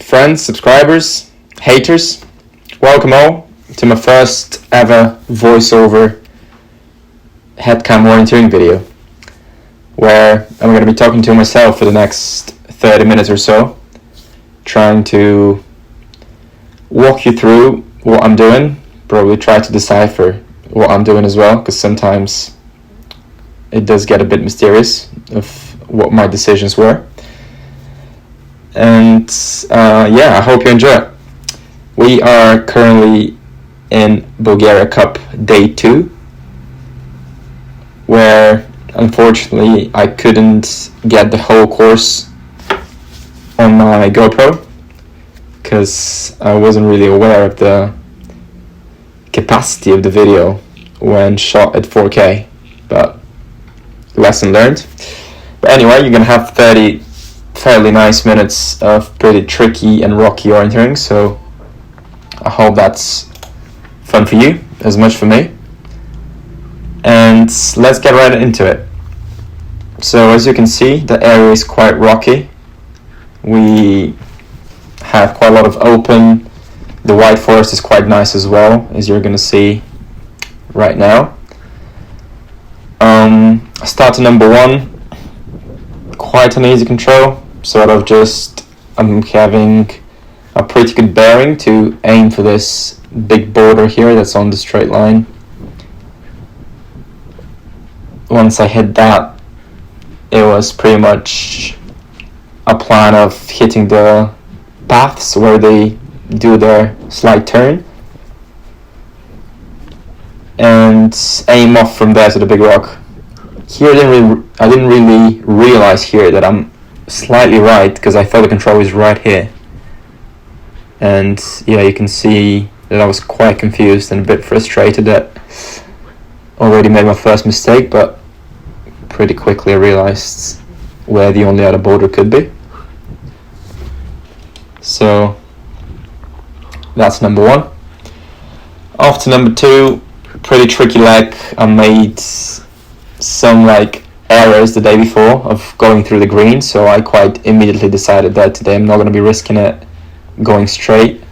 friends, subscribers, haters, welcome all to my first ever voiceover headcam orienteering video, where I'm going to be talking to myself for the next 30 minutes or so, trying to walk you through what I'm doing, probably try to decipher what I'm doing as well, because sometimes it does get a bit mysterious of what my decisions were. And I hope you enjoy it. We are currently in Bulgaria Cup day 2, where unfortunately I couldn't get the whole course on my GoPro because I wasn't really aware of the capacity of the video when shot at 4K, but lesson learned. But anyway, you're gonna have 30 fairly nice minutes of pretty tricky and rocky orienteering, so I hope that's fun for you as much for me. And let's get right into it. So as you can see, the area is quite rocky. We have quite a lot of open. The white forest is quite nice as well, as you're gonna see right now. Start to number 1, quite an easy control, sort of just I'm having a pretty good bearing to aim for this big border here that's on the straight line. Once I hit that, it was pretty much a plan of hitting the paths where they do their slight turn and aim off from there to the big rock. Here I didn't really realize here that I'm slightly right, because I thought the control was right here. And yeah, you can see that I was quite confused and a bit frustrated that already made my first mistake, but pretty quickly I realized where the only other border could be. So that's number 1. Off to number 2, pretty tricky leg. I made some errors the day before of going through the green, so I quite immediately decided that today I'm not going to be risking it going straight.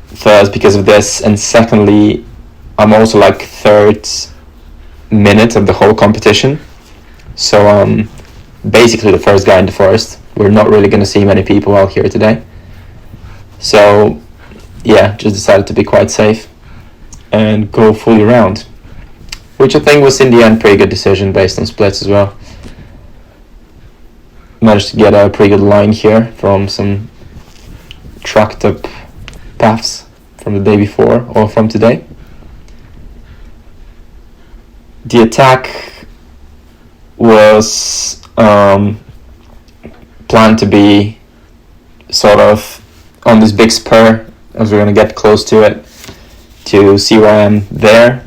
First, because of this, and secondly, I'm also third minute of the whole competition, so I'm basically the first guy in the forest. We're not really going to see many people out here today, so yeah, just decided to be quite safe and go fully round, which I think was in the end pretty good decision based on splits as well. Managed to get a pretty good line here from some tracked up paths from the day before or from today. The attack was planned to be sort of on this big spur, as we're going to get close to it to see where I am there,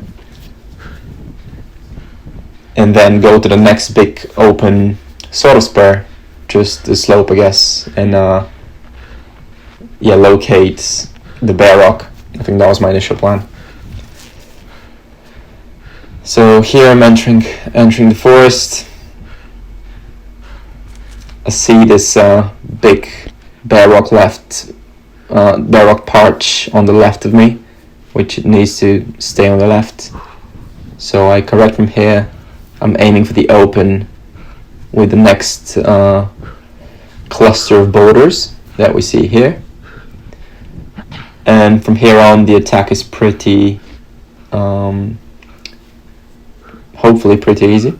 and then go to the next big open sort of spur, just the slope I guess, and locate the bare rock. I think that was my initial plan. So here I'm entering the forest. I see this big bare rock part on the left of me, which it needs to stay on the left. So I correct from here. I'm aiming for the open with the next cluster of boulders that we see here. And from here on, the attack is pretty, hopefully pretty easy.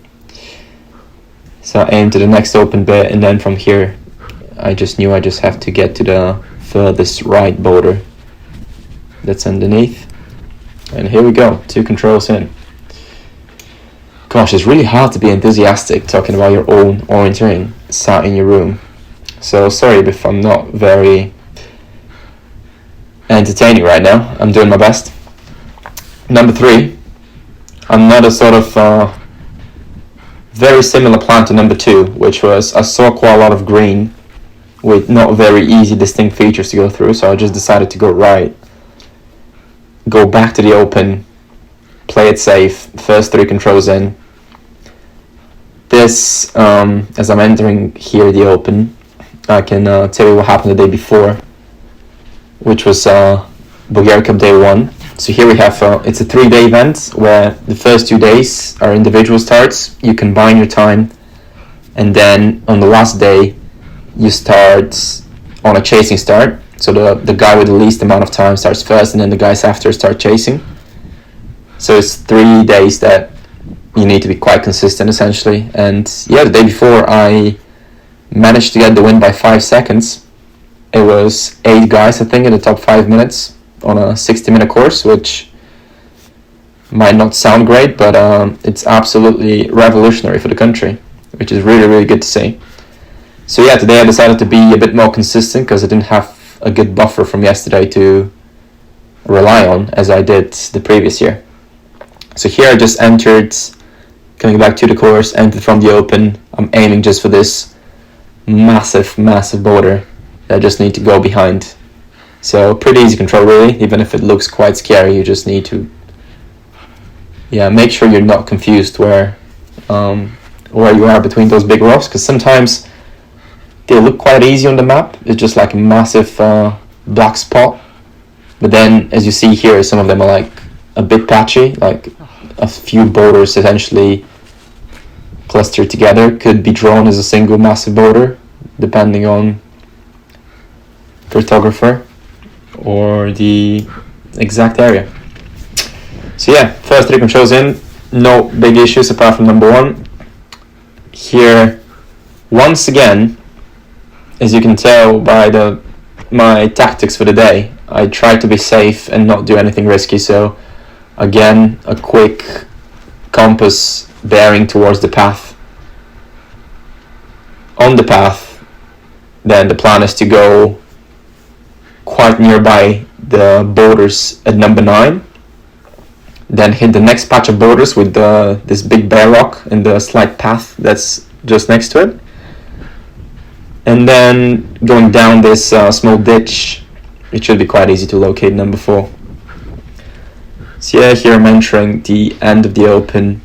So I aim to the next open bit, and then from here, I just knew I just have to get to the furthest right boulder that's underneath. And here we go, 2 controls in. Gosh, it's really hard to be enthusiastic talking about your own orienteering sat in your room. So sorry if I'm not very entertaining right now. I'm doing my best. Number 3, another sort of very similar plan to number 2, which was I saw quite a lot of green with not very easy distinct features to go through, so I just decided to go right, go back to the open, play it safe, first 3 controls in. This, as I'm entering here the open, I can tell you what happened the day before, which was Bulgaria Cup day 1. So here we have, it's a 3-day event where the first 2 days are individual starts. You combine your time, and then on the last day you start on a chasing start. So the guy with the least amount of time starts first, and then the guys after start chasing. So it's 3 days that you need to be quite consistent, essentially. And yeah, the day before I managed to get the win by 5 seconds. It was 8 guys, I think, in the top 5 minutes on a 60-minute course, which might not sound great, but it's absolutely revolutionary for the country, which is really, really good to see. So yeah, today I decided to be a bit more consistent because I didn't have a good buffer from yesterday to rely on as I did the previous year. So here I just entered, coming back to the course, entered from the open. I'm aiming just for this massive boulder that I just need to go behind. So pretty easy control, really. Even if it looks quite scary, you just need to make sure you're not confused where you are between those big rocks, because sometimes they look quite easy on the map. It's just like a massive black spot, but then as you see here, some of them are like a bit patchy, like a few boulders essentially clustered together, could be drawn as a single massive boulder depending on cartographer or the exact area. So yeah, first 3 controls in, no big issues apart from number 1. Here, once again, as you can tell by my tactics for the day, I try to be safe and not do anything risky. So again, a quick compass bearing towards the path. On the path, then the plan is to go quite nearby the boulders at number 9, then hit the next patch of boulders with this big bare rock and the slight path that's just next to it, and then going down this small ditch. It should be quite easy to locate number 4. So yeah, here I'm entering the end of the open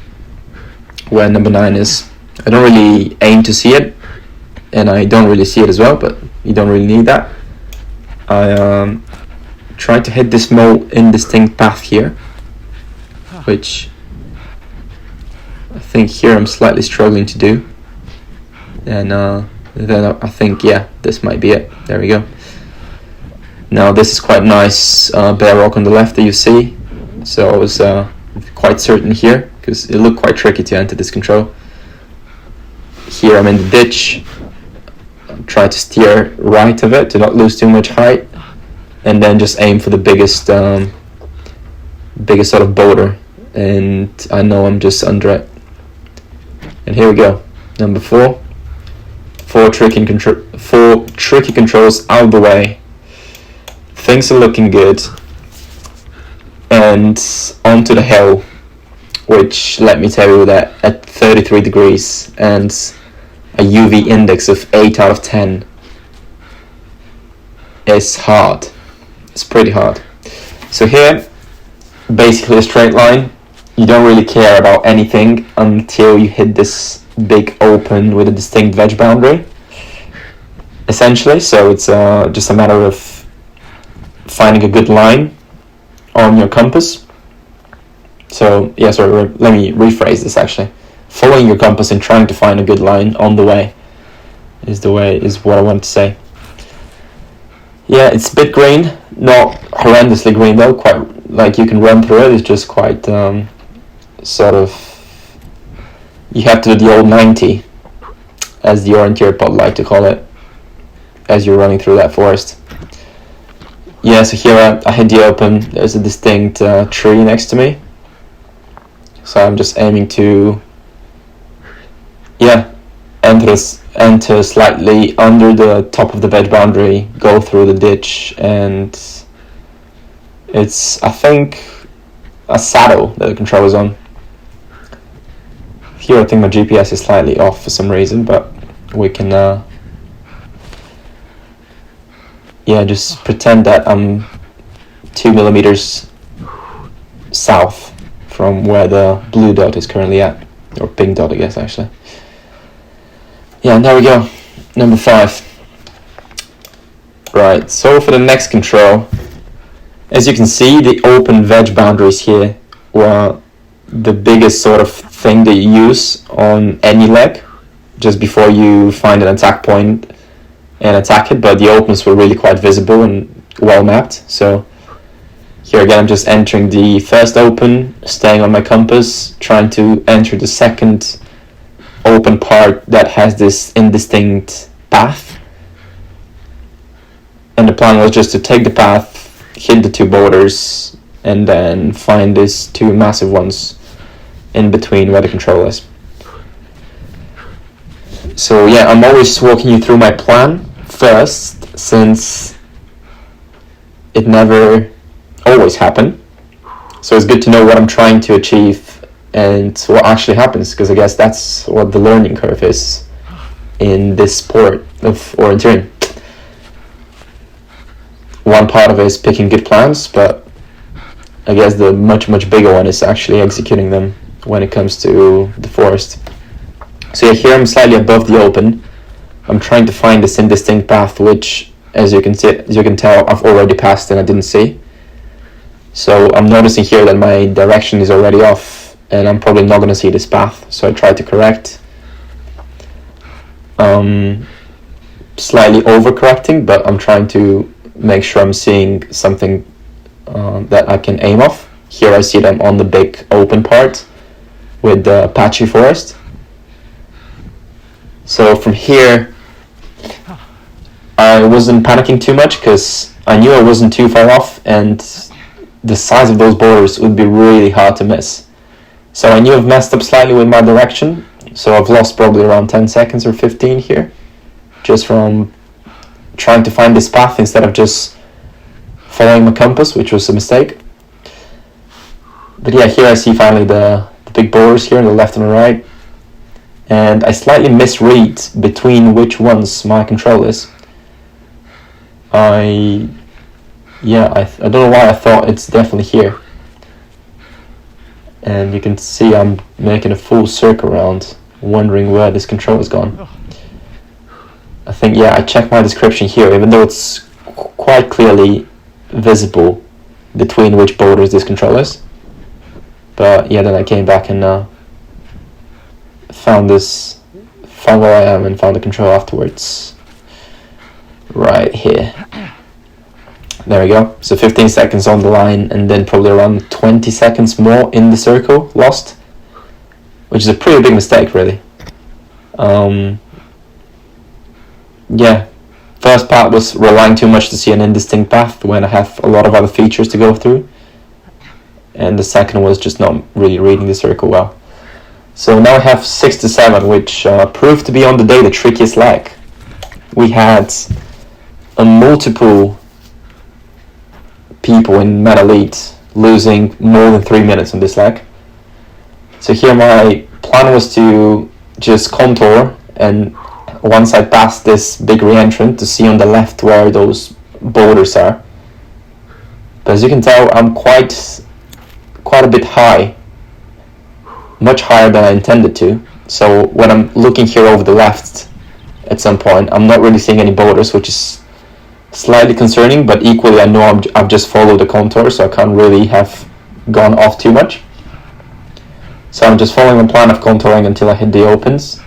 where number 9 is. I don't really aim to see it, and I don't really see it as well, but you don't really need that. I try to hit this small indistinct path here, which I think here I'm slightly struggling to do, and then I think, yeah, this might be it. There we go. Now this is quite nice bare rock on the left that you see, so I was quite certain here because it looked quite tricky to enter this control. Here I'm in the ditch. Try to steer right of it to not lose too much height, and then just aim for the biggest sort of boulder, and I know I'm just under it. And here we go, number 4. 4 tricky controls out of the way. Things are looking good, and onto the hill, which, let me tell you, that at 33 degrees and a UV index of 8 out of 10 is hard. It's pretty hard. So here, basically a straight line. You don't really care about anything until you hit this big open with a distinct wedge boundary, essentially. So it's just a matter of finding a good line on your compass. So yeah, sorry, let me rephrase this actually. Following your compass and trying to find a good line on the way is what I want to say. Yeah, it's a bit green, not horrendously green though, quite like you can run through it. It's just quite sort of, you have to do the old 90, as the orienteer pod like to call it, as you're running through that forest. Yeah, so here I hit the open. There's a distinct tree next to me, so I'm just aiming to enter slightly under the top of the wedge boundary, go through the ditch, and it's, I think, a saddle that the control is on. Here I think my GPS is slightly off for some reason, but we can just pretend that I'm 2 millimeters south from where the blue dot is currently at, or pink dot I guess actually. Yeah, and there we go, number 5. Right, so for the next control, as you can see, the open veg boundaries here were the biggest sort of thing that you use on any leg just before you find an attack point and attack it, but the opens were really quite visible and well mapped. So here again, I'm just entering the first open, staying on my compass, trying to enter the second open part that has this indistinct path. And the plan was just to take the path, hit the two borders, and then find these two massive ones in between where the control is. So yeah, I'm always walking you through my plan first, since it never always happened. So it's good to know what I'm trying to achieve and what actually happens, because I guess that's what the learning curve is in this sport of orienteering. One part of it is picking good plans, but I guess the much bigger one is actually executing them when it comes to the forest. So yeah, here I'm slightly above the open. I'm trying to find this indistinct path, which, as you can tell, I've already passed and I didn't see. So I'm noticing here that my direction is already off, and I'm probably not going to see this path. So I try to correct. Slightly overcorrecting, but I'm trying to make sure I'm seeing something that I can aim off. Here I see them on the big open part with the patchy forest. So from here, I wasn't panicking too much because I knew I wasn't too far off, and the size of those borders would be really hard to miss. So I knew I've messed up slightly with my direction, so I've lost probably around 10 seconds or 15 here, just from trying to find this path instead of just following my compass, which was a mistake. But yeah, here I see finally the big borders here on the left and the right, and I slightly misread between which ones my control is. I don't know why I thought it's definitely here. And you can see I'm making a full circle around, wondering where this control has gone. I think, yeah, I checked my description here, even though it's quite clearly visible between which borders this control is. But yeah, then I came back and found where I am and found the control afterwards. Right here. There we go. So 15 seconds on the line, and then probably around 20 seconds more in the circle lost, which is a pretty big mistake, really. Yeah, first part was relying too much to see an indistinct path when I have a lot of other features to go through, and the second was just not really reading the circle well. So now I have 6 to 7, which proved to be on the day the trickiest leg. We had multiple people in Meta Elite losing more than 3 minutes on this leg. So here my plan was to just contour, and once I pass this big re-entrant, to see on the left where those boulders are. But as you can tell, I'm quite a bit high, much higher than I intended to. So when I'm looking here over the left at some point, I'm not really seeing any boulders, which is slightly concerning, but equally I know I've just followed the contour, so I can't really have gone off too much. So I'm just following the plan of contouring until I hit the opens.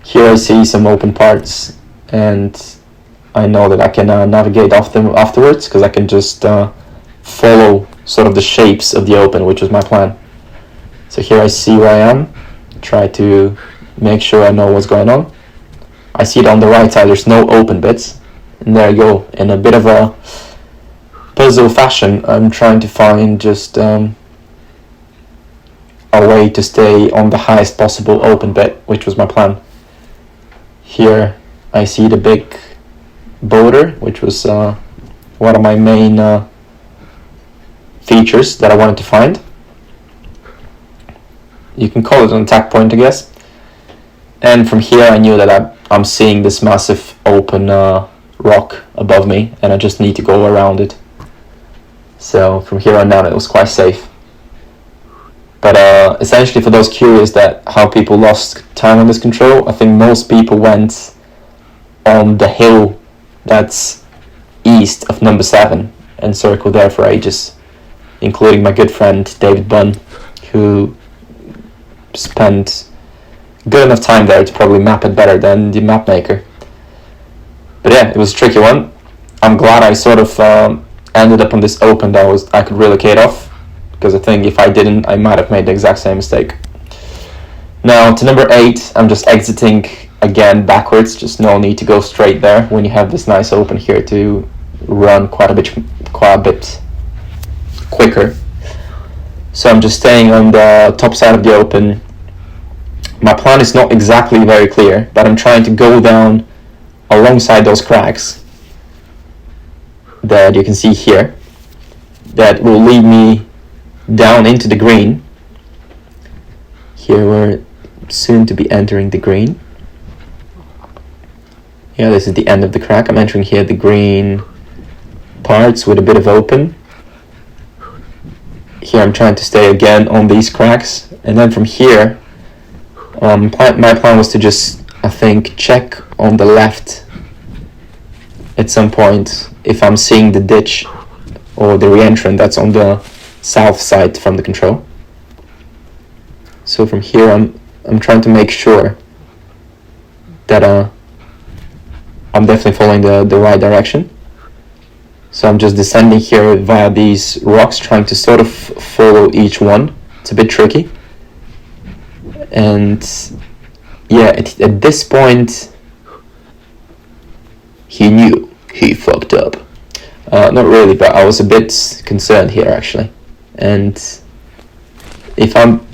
Here I see some open parts, and I know that I can navigate off them afterwards, because I can just follow sort of the shapes of the open, which was my plan. So here I see where I am, try to make sure I know what's going on. I see it on the right side, there's no open bits, and there you go. In a bit of a puzzle fashion, I'm trying to find just a way to stay on the highest possible open bit, which was my plan. Here I see the big boulder, which was one of my main features that I wanted to find. You can call it an attack point, I guess. And from here I knew that I'm seeing this massive open rock above me, and I just need to go around it. So from here on out it was quite safe. But essentially, for those curious that how people lost time on this control, I think most people went on the hill that's east of number 7 and circle there for ages, including my good friend David Bunn, who spent good enough time there to probably map it better than the map maker. But yeah, it was a tricky one. I'm glad I sort of ended up on this open that I could relocate off, because I think if I didn't, I might have made the exact same mistake. Now to number 8, I'm just exiting again backwards. Just no need to go straight there when you have this nice open here to run quite a bit quicker. So I'm just staying on the top side of the open. My plan is not exactly very clear, but I'm trying to go down alongside those cracks that you can see here, that will lead me down into the green. Here we're soon to be entering the green. Yeah, this is the end of the crack. I'm entering here the green parts with a bit of open. Here I'm trying to stay again on these cracks, and then from here my plan was to just, I think, check on the left at some point if I'm seeing the ditch or the re-entrant that's on the south side from the control. So from here I'm trying to make sure that I'm definitely following the right direction. So I'm just descending here via these rocks, trying to sort of follow each one. It's a bit tricky. And yeah, at this point, he knew he fucked up. Not really, but I was a bit concerned here actually. And if I'm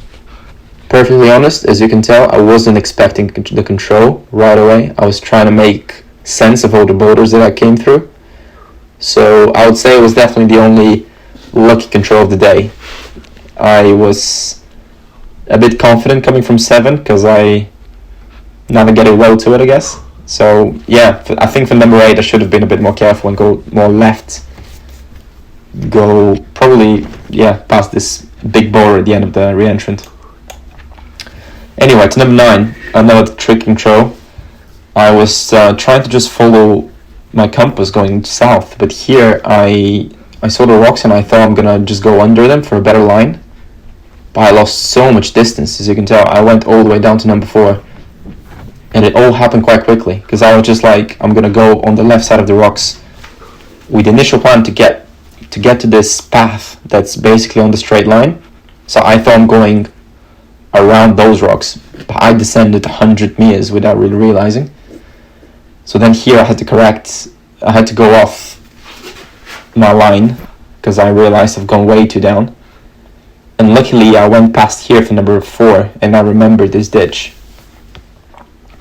perfectly honest, as you can tell, I wasn't expecting the control right away. I was trying to make sense of all the boulders that I came through. So I would say it was definitely the only lucky control of the day. I was a bit confident coming from 7 because I navigated well to it, I guess. So yeah, I think for number 8 I should have been a bit more careful and go more left. Go probably, past this big boulder at the end of the re-entrant. Anyway, to number 9, another trick control. I was trying to just follow my compass going south, but here I saw the rocks and I thought I'm gonna just go under them for a better line. But I lost so much distance, as you can tell. I went all the way down to number 4. And it all happened quite quickly, because I was just like, I'm gonna go on the left side of the rocks with the initial plan to get to this path that's basically on the straight line. So I thought I'm going around those rocks, but I descended 100 meters without really realizing. So then here I had to go off my line because I realized I've gone way too down. And luckily I went past here for number 4 and I remembered this ditch.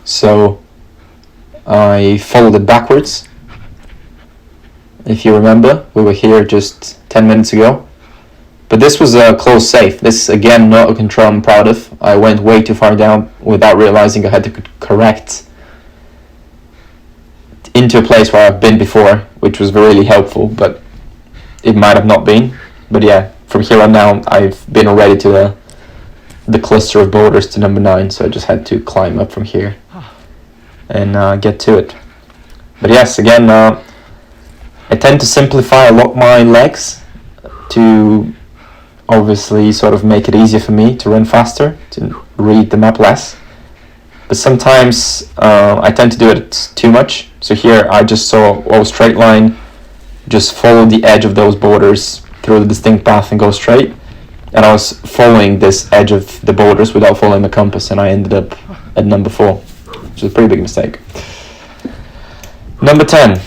So I followed it backwards. If you remember, we were here just 10 minutes ago. But this was a close save. This is again not a control I'm proud of. I went way too far down without realizing I had to correct into a place where I've been before, which was really helpful, but it might have not been. But yeah, from here on now, I've been already to the cluster of boulders to number 9, so I just had to climb up from here and get to it. But yes, again, I tend to simplify a lot my legs to obviously sort of make it easier for me to run faster, to read the map less. But sometimes I tend to do it too much. So here I just saw straight line, just follow the edge of those boulders through the distinct path and go straight. And I was following this edge of the boulders without following the compass, and I ended up at number 4, which is a pretty big mistake. Number 10.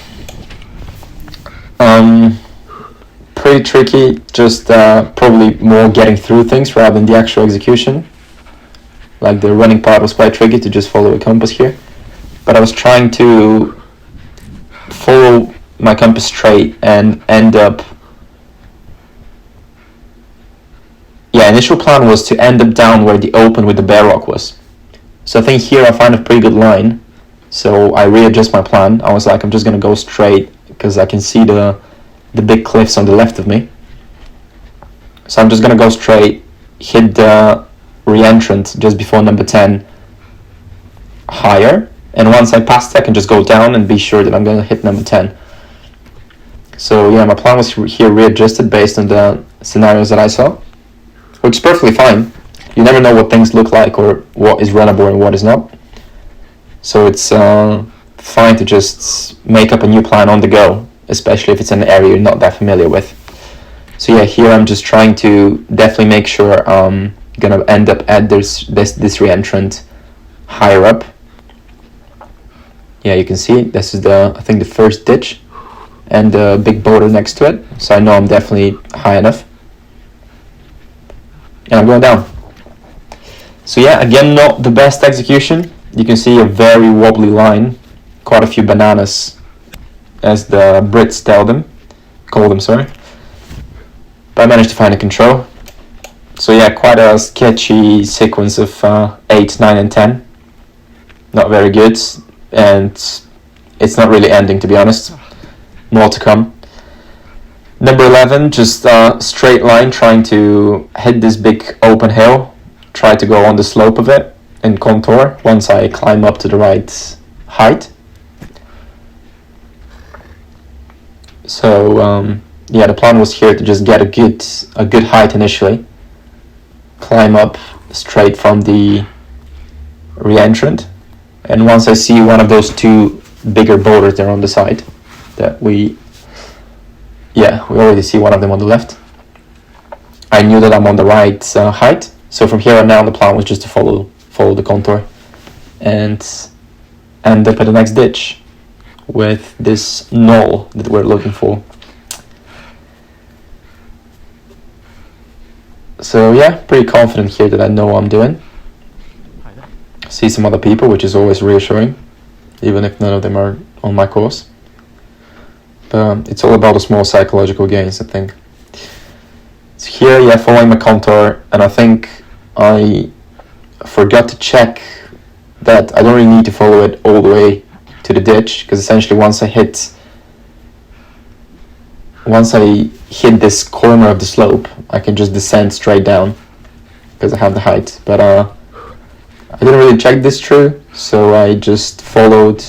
Pretty tricky, just probably more getting through things rather than the actual execution. Like the running part was quite tricky to just follow a compass here. But I was trying to follow my compass straight and end up... initial plan was to end up down where the open with the bare rock was. So I think here I find a pretty good line. So I readjust my plan. I was like, I'm just going to go straight because I can see the big cliffs on the left of me. So I'm just going to go straight, hit the re-entrant just before number 10 higher. And once I pass that, I can just go down and be sure that I'm going to hit number 10. So yeah, my plan was here readjusted based on the scenarios that I saw, which is perfectly fine. You never know what things look like or what is runnable and what is not. So it's fine to just make up a new plan on the go, especially if it's an area you're not that familiar with. So yeah, here I'm just trying to definitely make sure I'm gonna end up at this re-entrant higher up. Yeah, you can see this is I think the first ditch and the big boulder next to it, so I know I'm definitely high enough. And I'm going down. So yeah, again, not the best execution. You can see a very wobbly line, quite a few bananas, as the Brits call them, sorry. But I managed to find a control. So yeah, quite a sketchy sequence of 8, 9 and 10. Not very good, and it's not really ending, to be honest. More to come. Number 11, just a straight line, trying to hit this big open hill. Try to go on the slope of it and contour once I climb up to the right height. So yeah, the plan was here to just get a good height initially, climb up straight from the re-entrant, and once I see one of those two bigger boulders there on the side, that we already see one of them on the left, I knew that I'm on the right height. So from here on now, the plan was just to follow the contour and end up at the next ditch with this knoll that we're looking for. So yeah, pretty confident here that I know what I'm doing. See some other people, which is always reassuring, even if none of them are on my course. But it's all about the small psychological gains, I think. So here, yeah, following my contour, and I think I forgot to check that I don't really need to follow it all the way to the ditch, because essentially once I hit this corner of the slope, I can just descend straight down because I have the height. But I didn't really check this through, so I just followed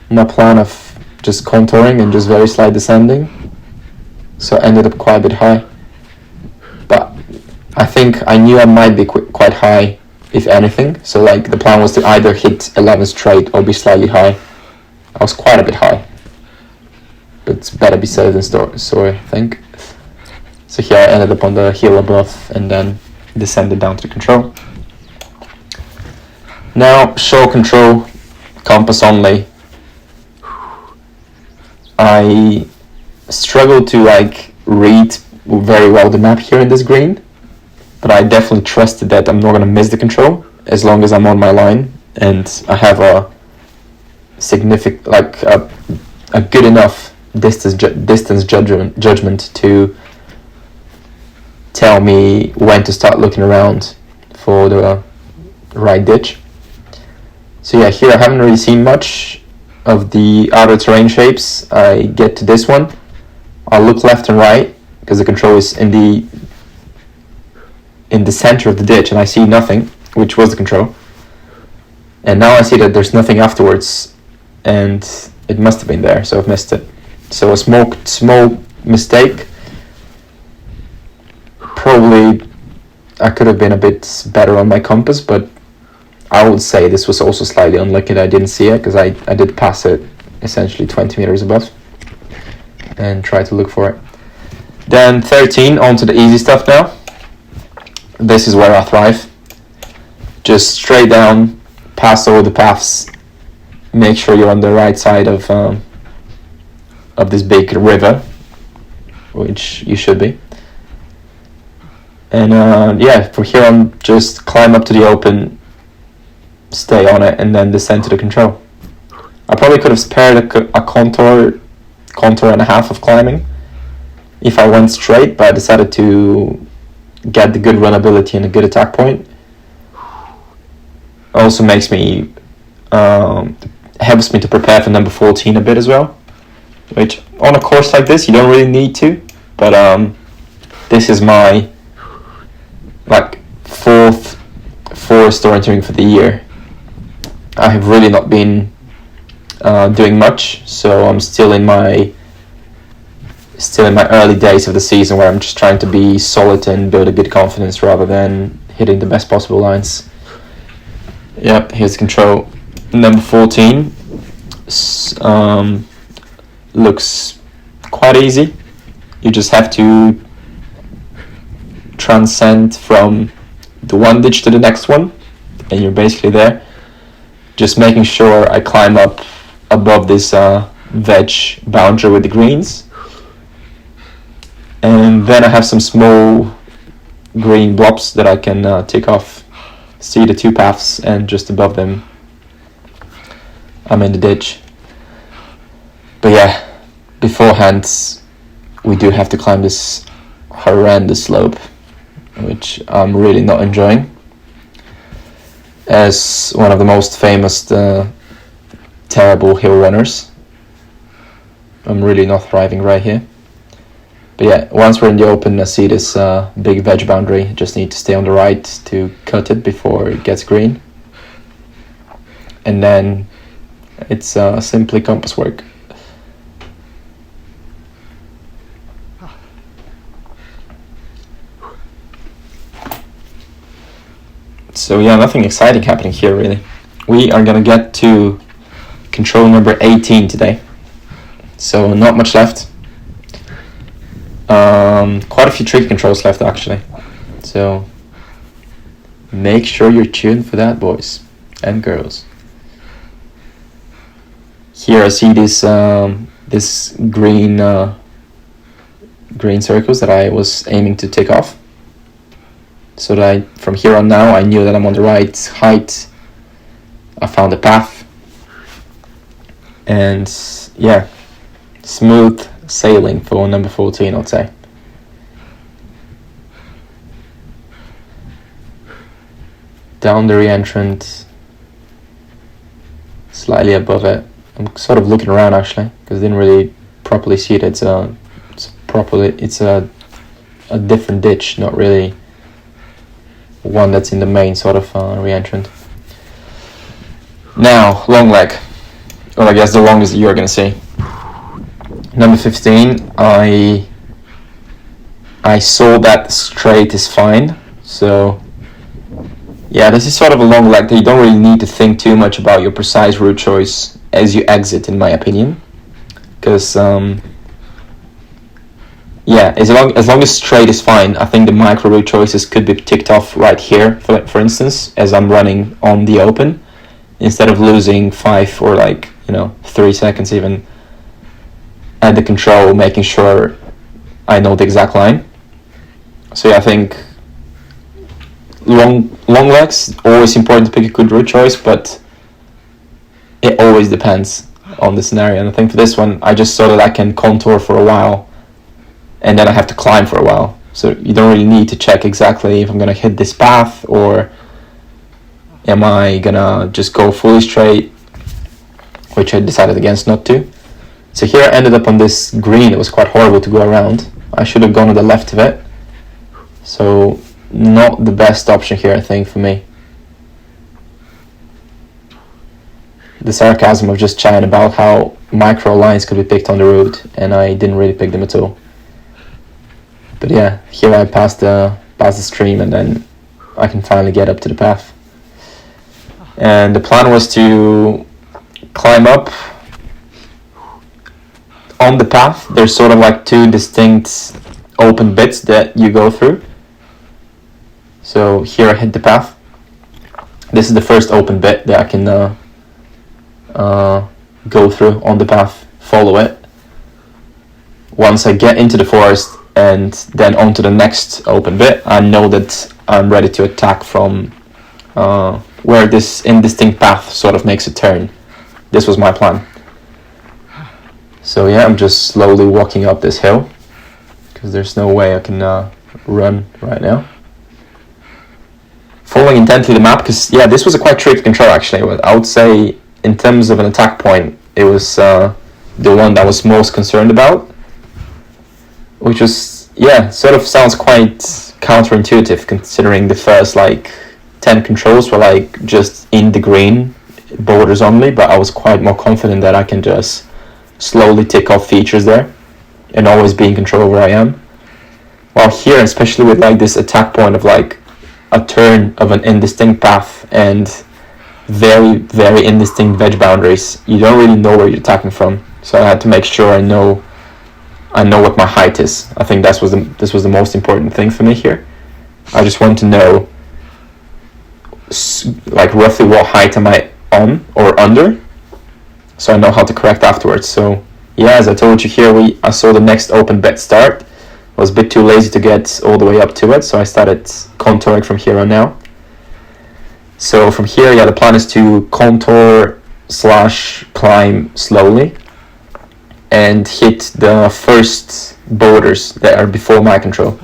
my plan of just contouring and just very slight descending. So I ended up quite a bit high. But I think I knew I might be quite high, if anything. So like the plan was to either hit 11 straight or be slightly high. I was quite a bit high, but it's better be safe than sorry, I think. So here I ended up on the hill above and then descended down to the control. Now, show control, compass only. I struggle to read very well the map here in this green, but I definitely trusted that I'm not going to miss the control as long as I'm on my line and I have a significant, a good enough distance judgment to tell me when to start looking around for the right ditch. So yeah, here I haven't really seen much of the outer terrain shapes. I get to this one, I'll look left and right because the control is in the center of the ditch and I see nothing, which was the control. And now I see that there's nothing afterwards and it must have been there, so I've missed it. So a small mistake. Probably I could have been a bit better on my compass, but I would say this was also slightly unlucky that I didn't see it, because I did pass it essentially 20 meters above and try to look for it. Then 13, on to the easy stuff now. This is where I thrive. Just straight down, pass all the paths, make sure you're on the right side of this big river, which you should be. And yeah, from here on, just climb up to the open, stay on it, and then descend to the control. I probably could have spared a contour and a half of climbing if I went straight, but I decided to get the good runability and a good attack point. Also makes me helps me to prepare for number 14 a bit as well, which on a course like this you don't really need to, but this is my fourth forest orienteering for the year. I have really not been doing much, so I'm still in my still in my early days of the season where I'm just trying to be solid and build a good confidence rather than hitting the best possible lines. Yep, here's control number 14. Looks quite easy. You just have to transcend from the one ditch to the next one, and you're basically there. Just making sure I climb up above this veg boundary with the greens, and then I have some small green blobs that I can tick off. See the two paths, and just above them I'm in the ditch. But yeah, beforehand we do have to climb this horrendous slope, which I'm really not enjoying. As one of the most famous terrible hill runners, I'm really not thriving right here. But yeah, once we're in the open, I see this big veg boundary. Just need to stay on the right to cut it before it gets green. And then it's simply compass work. So yeah, nothing exciting happening here really. We are gonna get to control number 18 today. So not much left. Quite a few tricky controls left actually. So make sure you're tuned for that, boys and girls. Here I see this green circles that I was aiming to tick off. So that from here on now I knew that I'm on the right height. I found the path. And yeah, smooth sailing for number 14, I'd say. Down the re-entrant, slightly above it. I'm sort of looking around actually, because I didn't really properly see it. It's a different ditch, not really one that's in the main sort of re-entrant. Now, long leg. Well, I guess the longest that you're gonna see. Number 15, I saw that straight is fine. So yeah, this is sort of a long leg that you don't really need to think too much about your precise route choice as you exit, in my opinion. Because yeah, as long as straight is fine, I think the micro route choices could be ticked off right here, for instance, as I'm running on the open, instead of losing 5 or 3 seconds even at the control, making sure I know the exact line. So yeah, I think long legs, always important to pick a good route choice, but it always depends on the scenario. And I think for this one, I just saw that I can contour for a while and then I have to climb for a while. So you don't really need to check exactly if I'm gonna hit this path or am I gonna just go fully straight, which I decided against not to. So here I ended up on this green. It was quite horrible to go around. I should have gone to the left of it. So not the best option here, I think, for me. The sarcasm of just chatting about how micro lines could be picked on the route, and I didn't really pick them at all. But yeah, here I passed the stream, and then I can finally get up to the path. And the plan was to climb up on the path. There's sort of like 2 distinct open bits that you go through. So here I hit the path. This is the first open bit that I can go through on the path, follow it. Once I get into the forest and then onto the next open bit, I know that I'm ready to attack from where this indistinct path sort of makes a turn. This was my plan. So yeah, I'm just slowly walking up this hill because there's no way I can run right now. Following intently the map, because yeah, this was a quite tricky control actually. I would say in terms of an attack point, it was the one that I was most concerned about, which was, yeah, sort of sounds quite counterintuitive considering the first 10 controls were just in the green borders only, but I was quite more confident that I can just slowly tick off features there. and always be in control where I am. While here, especially with like this attack point of like a turn of an indistinct path and very, very indistinct veg boundaries, you don't really know where you're attacking from. So I had to make sure I know what my height is. I think this was the most important thing for me here. I just want to know like roughly what height am I on or under, so I know how to correct afterwards. So yeah, as I told you here, I saw the next open bet start. I was a bit too lazy to get all the way up to it, so I started contouring from here on now. So from here, yeah, the plan is to contour / climb slowly and hit the first boulders that are before my control.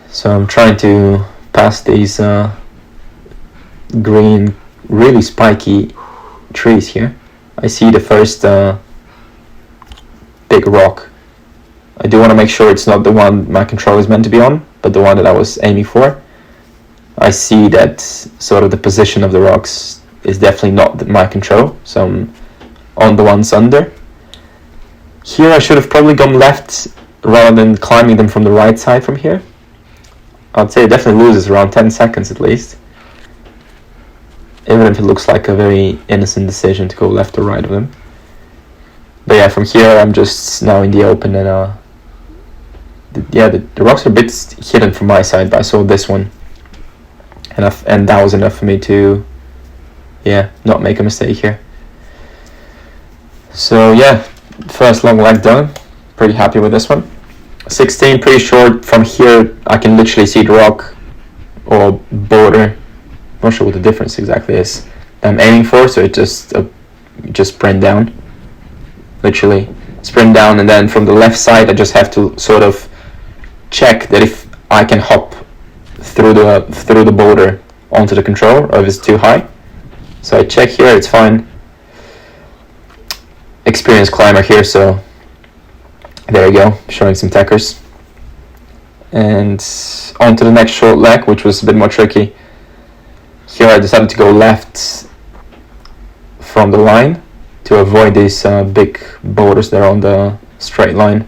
So I'm trying to pass these green, really spiky trees here. I see the first big rock. I do want to make sure it's not the one my control is meant to be on, but the one that I was aiming for. I see that sort of the position of the rocks is definitely not my control, so I'm on the ones under. Here I should have probably gone left rather than climbing them from the right side from here. I'd say it definitely loses around 10 seconds at least, even if it looks like a very innocent decision to go left or right of them. But yeah, from here I'm just now in the open, and the rocks are a bit hidden from my side, but I saw this one, and that was enough for me to not make a mistake here. So yeah, first long leg done. Pretty happy with this one. 16, pretty short. From here I can literally see the rock or boulder. Not sure what the difference exactly is that I'm aiming for, so it just sprint down. Literally sprint down, and then from the left side I just have to sort of check that if I can hop through the boulder onto the control, or if it's too high. So I check here, it's fine. Experienced climber here, so there you go, showing some techers. And on to the next short leg, which was a bit more tricky. Here I decided to go left from the line to avoid these big boulders that are on the straight line.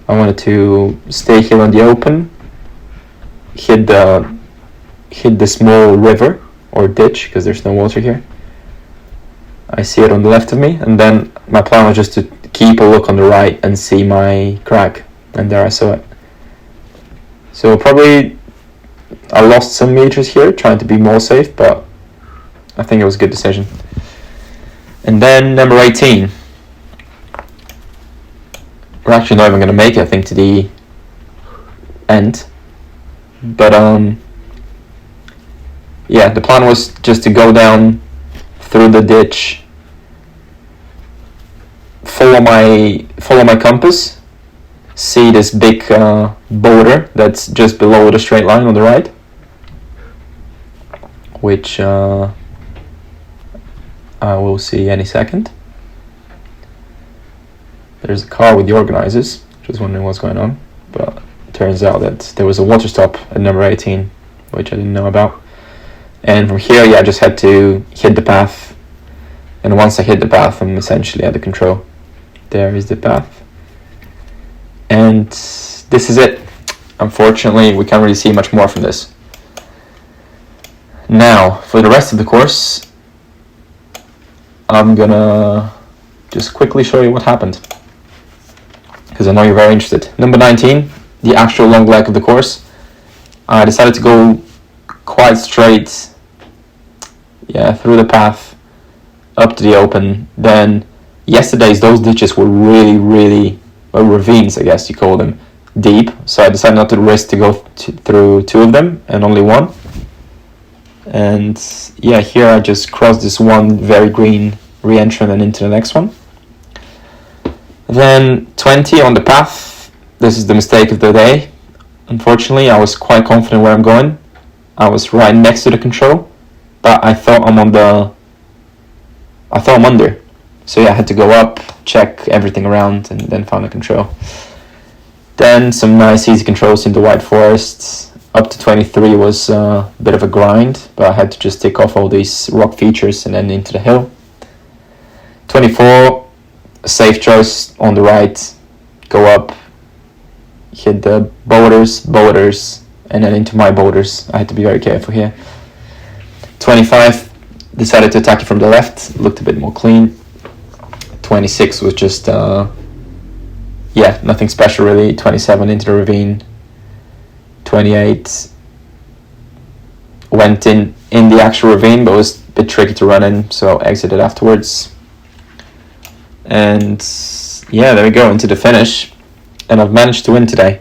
I wanted to stay here on the open, hit the small river or ditch, because there's no water here. I see it on the left of me, and then my plan was just to keep a look on the right and see my crack, and there I saw it. So probably I lost some meters here trying to be more safe, but I think it was a good decision. And then number 18. We're actually not even going to make it, I think, to the end. But yeah, the plan was just to go down through the ditch, follow my compass, see this big boulder that's just below the straight line on the right, which I will see any second. There's a car with the organizers, just wondering what's going on, but it turns out that there was a water stop at number 18, which I didn't know about. And from here, I just had to hit the path, and once I hit the path, I'm essentially at the control. There is the path, and this is it. Unfortunately, we can't really see much more from this. Now, for the rest of the course, I'm gonna just quickly show you what happened, because I know you're very interested. Number 19, the actual long leg of the course. I decided to go quite straight, through the path, up to the open. Then yesterday's, those ditches were really, ravines, I guess you call them, deep. So I decided not to risk to go through two of them and only one. And here I just crossed this one very green re-entrant and into the next one. Then 20 on the path. This is the mistake of the day. Unfortunately, I was quite confident where I'm going. I was right next to the control, but I thought I'm under. So I had to go up, check everything around, and then found the control. Then some nice easy controls in the white forest. Up to 23 was a bit of a grind, but I had to just tick off all these rock features and then into the hill. 24, a safe choice on the right, go up, hit the boulders, and then into my boulders. I had to be very careful here. 25, decided to attack it from the left, looked a bit more clean. 26 was just, nothing special really. 27 into the ravine. 28 went in the actual ravine, but was a bit tricky to run in, so exited afterwards. And yeah, there we go, into the finish. And I've managed to win today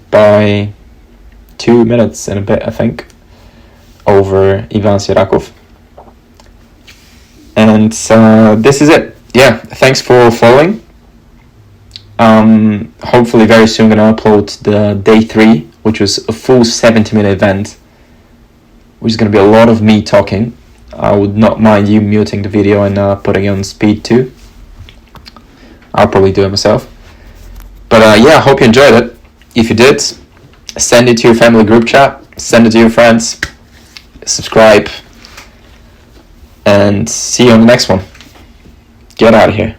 by 2 minutes and a bit, I think, over Ivan Sirakov. And this is it. Yeah, thanks for following. Hopefully very soon gonna upload the day 3, which was a full 70-minute event, which is gonna be a lot of me talking. I would not mind you muting the video and putting it on speed too. I'll probably do it myself. But I hope you enjoyed it. If you did, send it to your family group chat, send it to your friends, subscribe, and see you on the next one. Get out of here.